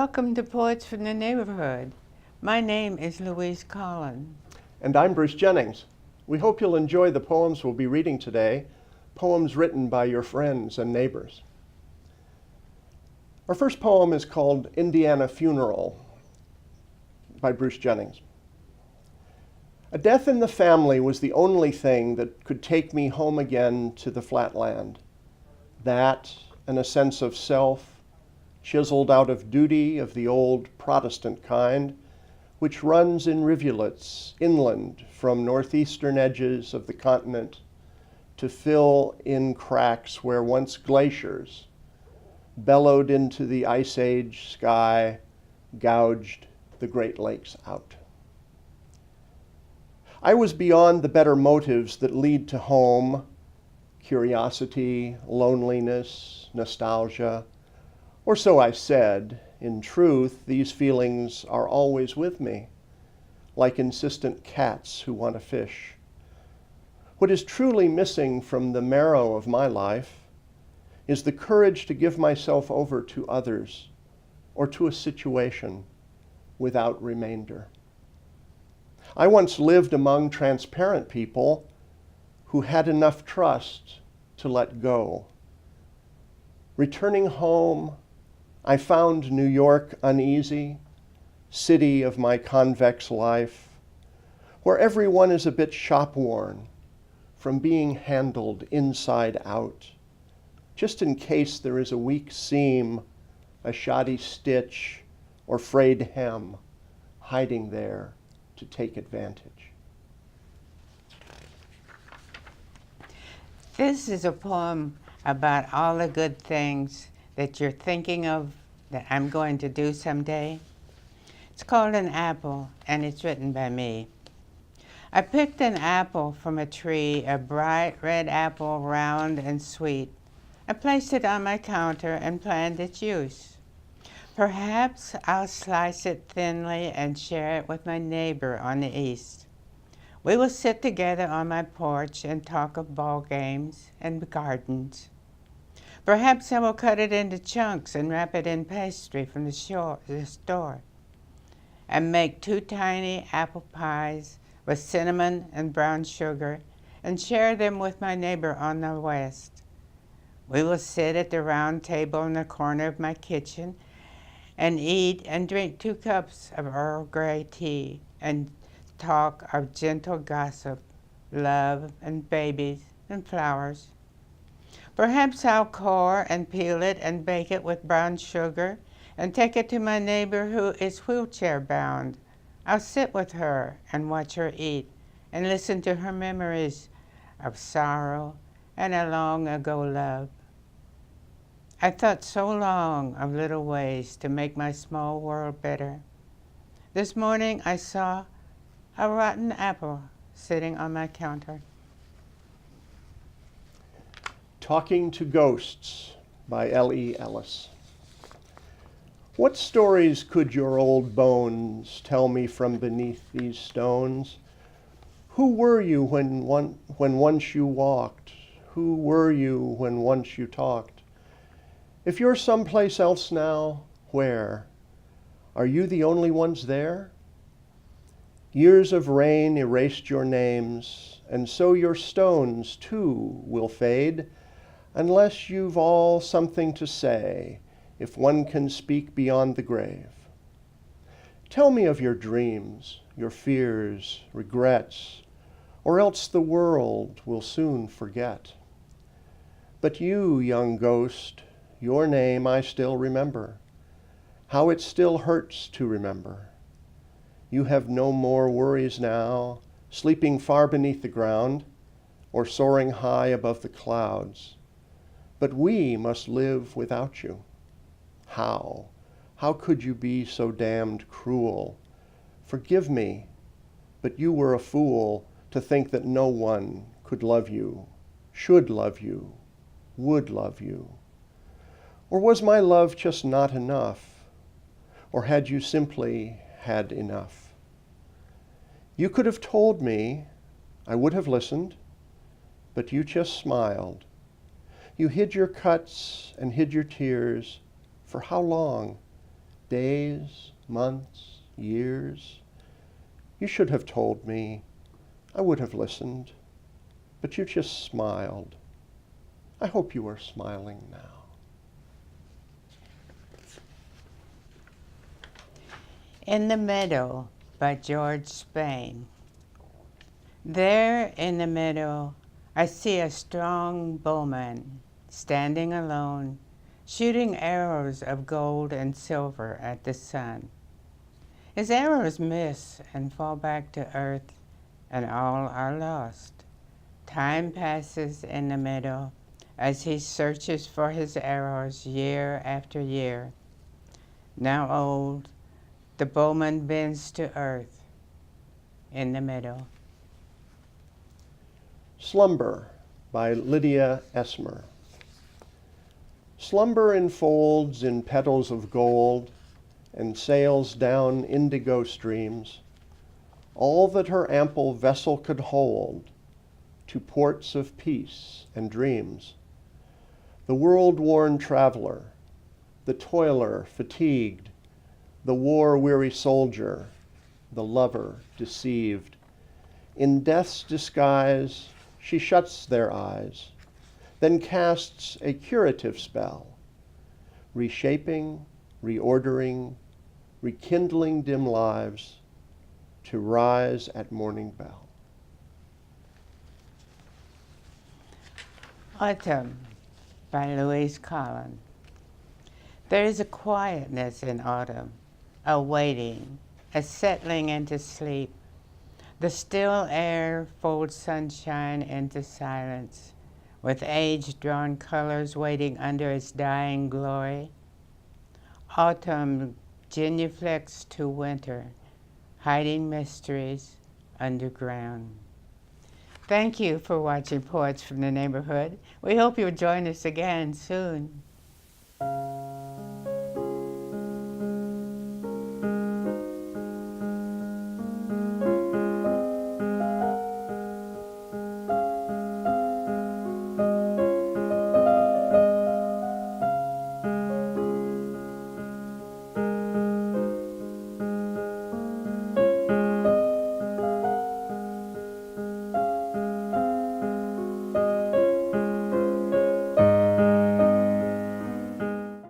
Welcome to Poets from the Neighborhood. My name is Louise Colln. And I'm Bruce Jennings. We hope you'll enjoy the poems we'll be reading today, poems written by your friends and neighbors. Our first poem is called Indiana Funeral by Bruce Jennings. A death in the family was the only thing that could take me home again to the flatland. That and a sense of self, chiseled out of duty of the old Protestant kind, which runs in rivulets inland from northeastern edges of the continent to fill in cracks where once glaciers bellowed into the Ice Age sky, gouged the Great Lakes out. I was beyond the better motives that lead to home, curiosity, loneliness, nostalgia, or so I said. In truth, these feelings are always with me, like insistent cats who want to fish. What is truly missing from the marrow of my life is the courage to give myself over to others or to a situation without remainder. I once lived among transparent people who had enough trust to let go. Returning home, I found New York uneasy, city of my convex life, where everyone is a bit shop-worn from being handled inside out, just in case there is a weak seam, a shoddy stitch, or frayed hem hiding there to take advantage. This is a poem about all the good things that you're thinking of that I'm going to do someday. It's called An Apple, and it's written by me. I picked an apple from a tree, a bright red apple, round and sweet. I placed it on my counter and planned its use. Perhaps I'll slice it thinly and share it with my neighbor on the east. We will sit together on my porch and talk of ball games and gardens. Perhaps I will cut it into chunks and wrap it in pastry from the store, and make 2 tiny apple pies with cinnamon and brown sugar and share them with my neighbor on the west. We will sit at the round table in the corner of my kitchen and eat and drink 2 cups of Earl Grey tea and talk of gentle gossip, love and babies and flowers. Perhaps I'll core and peel it and bake it with brown sugar and take it to my neighbor who is wheelchair bound. I'll sit with her and watch her eat and listen to her memories of sorrow and a long ago love. I thought so long of little ways to make my small world better. This morning I saw a rotten apple sitting on my counter. Talking to Ghosts by Ellis. What stories could your old bones tell me from beneath these stones? Who were you when once you walked? Who were you when once you talked? If you're someplace else now, where? Are you the only ones there? Years of rain erased your names, and so your stones too will fade, unless you've all something to say, if one can speak beyond the grave. Tell me of your dreams, your fears, regrets, or else the world will soon forget. But you, young ghost, your name I still remember, how it still hurts to remember. You have no more worries now, sleeping far beneath the ground, or soaring high above the clouds. But we must live without you. How? How could you be so damned cruel? Forgive me, but you were a fool to think that no one could love you, should love you, would love you. Or was my love just not enough? Or had you simply had enough? You could have told me, I would have listened, but you just smiled. You hid your cuts and hid your tears. For how long? Days, months, years. You should have told me. I would have listened. But you just smiled. I hope you are smiling now. In the Meadow by George Spain. There in the meadow, I see a strong bowman standing alone, shooting arrows of gold and silver at the sun. His arrows miss and fall back to earth, and all are lost. Time passes in the meadow as he searches for his arrows year after year. Now old, the bowman bends to earth in the meadow. Slumber by Lydia Esmer. Slumber enfolds in petals of gold and sails down indigo streams, all that her ample vessel could hold, to ports of peace and dreams. The world-worn traveler, the toiler fatigued, the war-weary soldier, the lover deceived. In death's disguise, she shuts their eyes, then casts a curative spell, reshaping, reordering, rekindling dim lives to rise at morning bell. Autumn by Louise Colln. There is a quietness in autumn, a waiting, a settling into sleep. The still air folds sunshine into silence, with age-drawn colors waiting under its dying glory. Autumn genuflects to winter, hiding mysteries underground. Thank you for watching Poets from the Neighborhood. We hope you'll join us again soon.